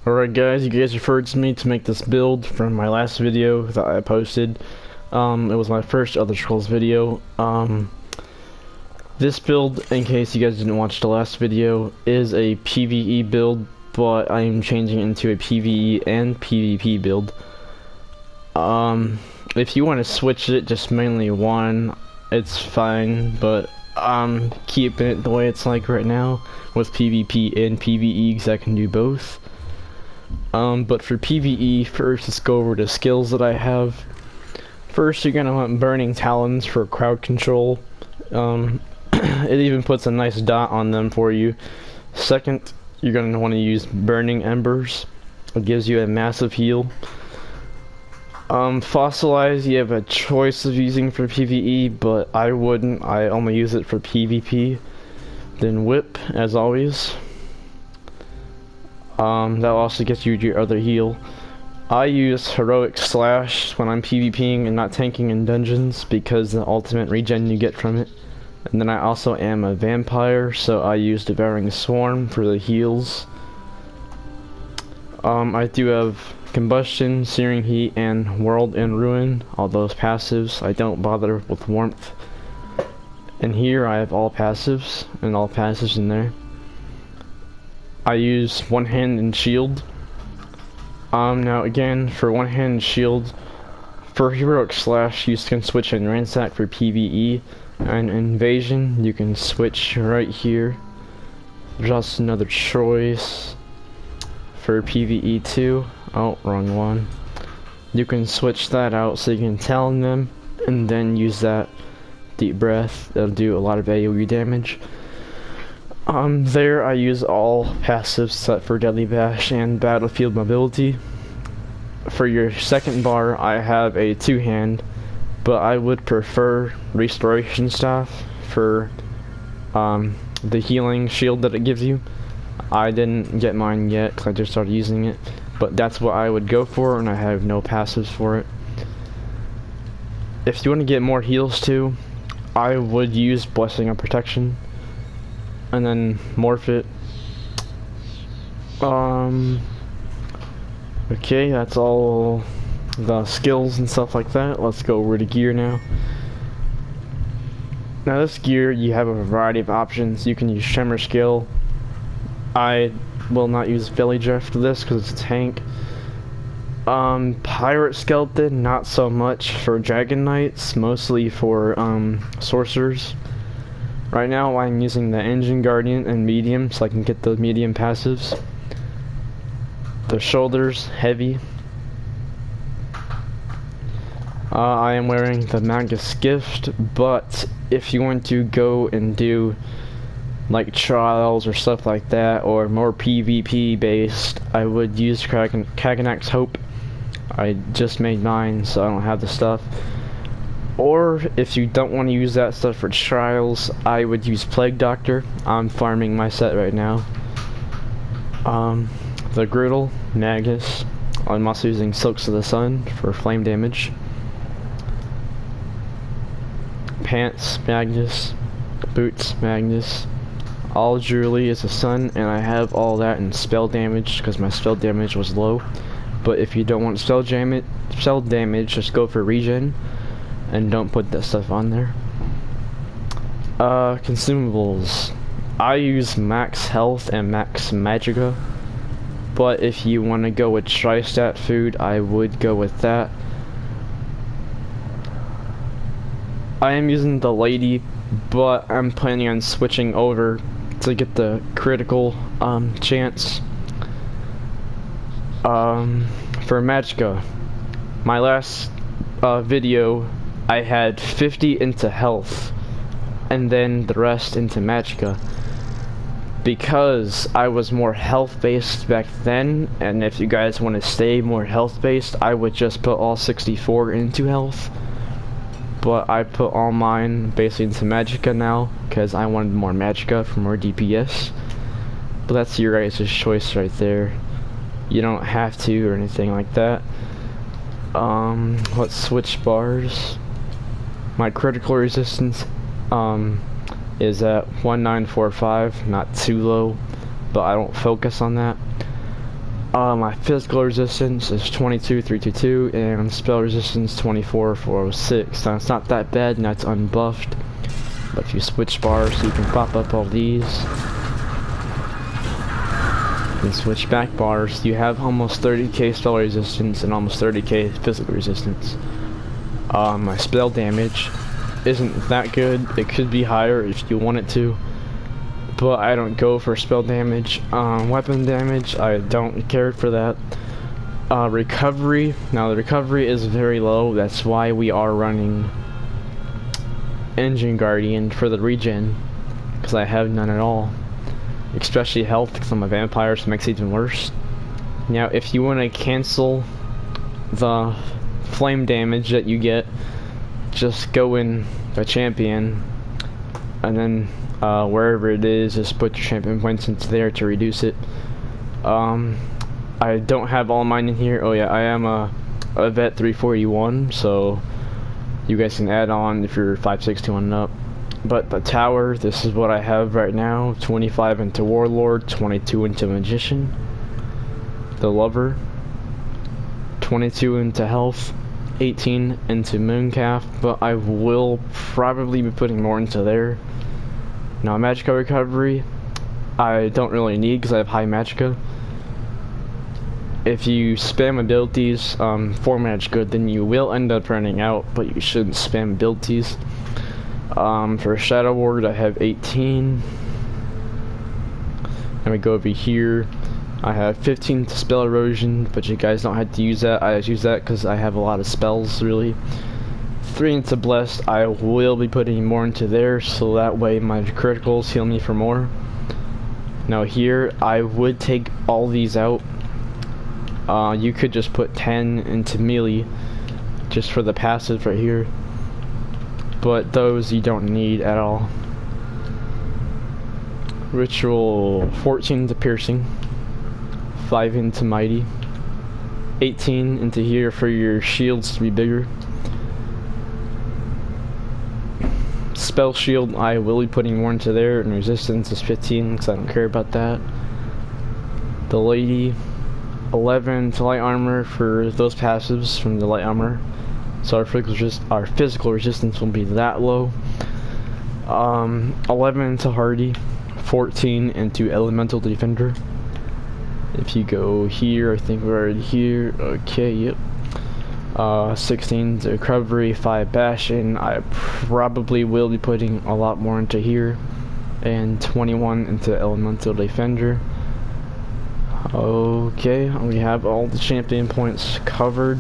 Alright guys, you guys referred to me to make this build from my last video that I posted. It was my first Elder Scrolls video. This build, in case you guys didn't watch the last video, is a PVE build, but I am changing it into a PVE and PvP build. If you want to switch it, just mainly one, it's fine, but I'm keeping it the way it's like right now with PvP and PvE because I can do both. But for PvE, first let's go over the skills that I have. First, you're gonna want Burning Talons for crowd control. It even puts a nice dot on them for you. Second, you're gonna want to use Burning Embers. It gives you a massive heal. Fossilize, you have a choice of using for PvE, but I wouldn't. I only use it for PvP. Then Whip, as always. That'll also get you your other heal. I use Heroic Slash when I'm PvPing and not tanking in dungeons because the ultimate regen you get from it. And then I also am a vampire, so I use Devouring Swarm for the heals. I do have Combustion, Searing Heat, and World and Ruin, all those passives. I don't bother with Warmth. And here I have all passives, and all passives in there. I use One Hand and Shield. Now again, for One Hand and Shield, for Heroic Slash, you can switch in Ransack for PvE, and Invasion, you can switch right here. Just another choice for PvE too. Oh, wrong one. You can switch that out so you can talon them, and then use that Deep Breath. That'll do a lot of AoE damage. There I use all passives set for Deadly Bash and Battlefield Mobility. For your second bar, I have a two-hand, but I would prefer Restoration Staff for the healing shield that it gives you. I didn't get mine yet because I just started using it, but that's what I would go for, and I have no passives for it. If you want to get more heals too, I would use Blessing of Protection. And then morph it. Okay, that's all the skills and stuff like that. Let's go over to gear now. Now this gear, you have a variety of options. You can use Tremor Skill. I will not use Belly Drift for this because it's a tank. Pirate Skeleton, not so much for Dragon Knights, mostly for sorcerers. Right now I'm using the Engine Guardian and medium so I can get the medium passives. The shoulders, heavy. I am wearing the Magus Gift, but if you want to go and do like trials or stuff like that, or more PvP based, I would use Kaganak's Hope. I just made mine, so I don't have the stuff. Or, if you don't want to use that stuff for trials, I would use Plague Doctor. I'm farming my set right now. The Griddle, Magus. I'm also using Silks of the Sun for flame damage. Pants, Magnus. Boots, Magnus. All jewelry is a sun, and I have all that in spell damage because my spell damage was low. But if you don't want spell damage, just go for regen. And don't put that stuff on there. Consumables. I use max health and max Magica, but if you want to go with tri-stat food, I would go with that. I am using the Lady, but I'm planning on switching over to get the critical chance. For Magica, my last video, I had 50 into health and then the rest into Magica because I was more health based back then, and if you guys want to stay more health based, I would just put all 64 into health, but I put all mine basically into Magica now because I wanted more Magica for more DPS. But that's your guys' choice right there. You don't have to or anything like that. Let's switch bars. My critical resistance is at 1945, not too low, but I don't focus on that. My physical resistance is 22,322, and spell resistance 24,406. Now it's not that bad, and that's unbuffed. But if you switch bars, you can pop up all these. And switch back bars, you have almost 30k spell resistance and almost 30k physical resistance. My spell damage isn't that good. It could be higher if you want it to, but I don't go for spell damage. Weapon damage, I don't care for that. Recovery, now the recovery is very low. That's why we are running Engine Guardian for the regen, because I have none at all. Especially health, because I'm a vampire, so it makes it even worse. Now, if you want to cancel the flame damage that you get, just go in the champion, and then wherever it is, just put your champion points into there to reduce it. I don't have all mine in here. Oh yeah, I am a vet 341, so you guys can add on if you're 561 and up. But the tower, this is what I have right now. 25 into Warlord, 22 into Magician. The Lover, 22 into Health, 18 into Mooncalf, but I will probably be putting more into there. Now Magica recovery, I don't really need because I have high Magica. If you spam abilities for Magica, then you will end up running out, but you shouldn't spam abilities. For Shadow Ward, I have 18. And we go over here. I have 15 to spell erosion, but you guys don't have to use that. I just use that because I have a lot of spells, really. 3 into blessed. I will be putting more into there, so that way my criticals heal me for more. Now here, I would take all these out. You could just put 10 into melee, just for the passive right here. But those you don't need at all. Ritual 14 into piercing, 5 into mighty, 18 into here for your shields to be bigger. Spell shield, I will be putting more into there, and resistance is 15 because I don't care about that. The lady, 11 to light armor for those passives from the light armor. So our physical resistance will be that low. 11 into hardy, 14 into elemental defender. If you go here, I think we're already here. Okay, yep. 16 to recovery, 5 bastion. I probably will be putting a lot more into here, and 21 into elemental defender. Okay, we have all the champion points covered.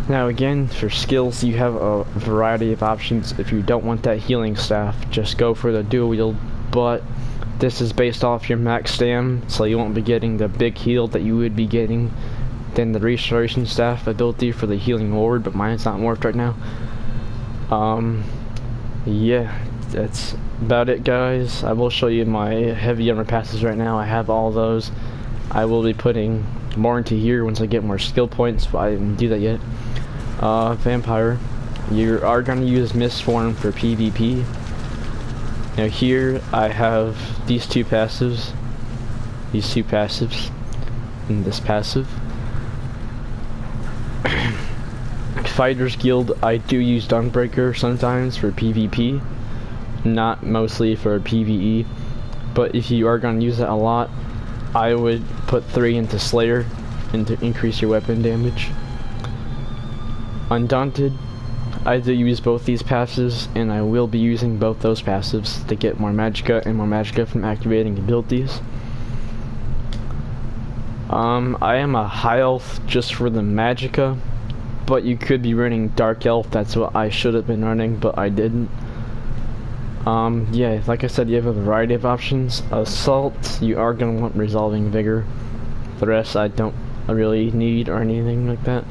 Now again, for skills, you have a variety of options. If you don't want that healing staff, just go for the dual wield, but this is based off your max stam, so you won't be getting the big heal that you would be getting than the restoration staff ability for the healing ward, but mine's not morphed right now. Yeah, that's about it, guys. I will show you my heavy armor passes right now. I have all those. I will be putting more into here once I get more skill points, but I didn't do that yet. Vampire, you are going to use Mist Form for PvP. Now here I have these two passives, and this passive. Fighters Guild, I do use Dawnbreaker sometimes for PvP, not mostly for PvE, but if you are going to use it a lot, I would put 3 into Slayer and to increase your weapon damage. Undaunted, I do use both these passives, and I will be using both those passives to get more Magica and more Magica from activating abilities. I am a high elf just for the Magica, but you could be running Dark Elf. That's what I should have been running, but I didn't. Yeah, like I said, you have a variety of options. Assault, you are going to want Resolving Vigor. The rest I don't really need or anything like that.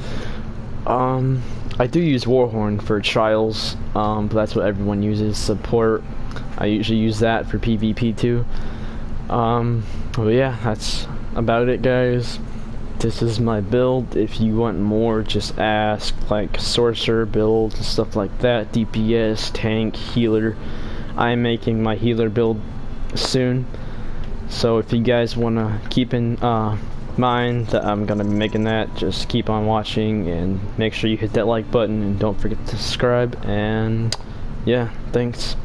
I do use Warhorn for trials, but that's what everyone uses. Support, I usually use that for PvP too. But yeah, that's about it, guys. This is my build. If you want more, just ask, like sorcerer build and stuff like that, DPS, tank, healer. I'm making my healer build soon. So if you guys want to keep in mind that I'm gonna be making that, just keep on watching and make sure you hit that like button and don't forget to subscribe. And yeah, thanks.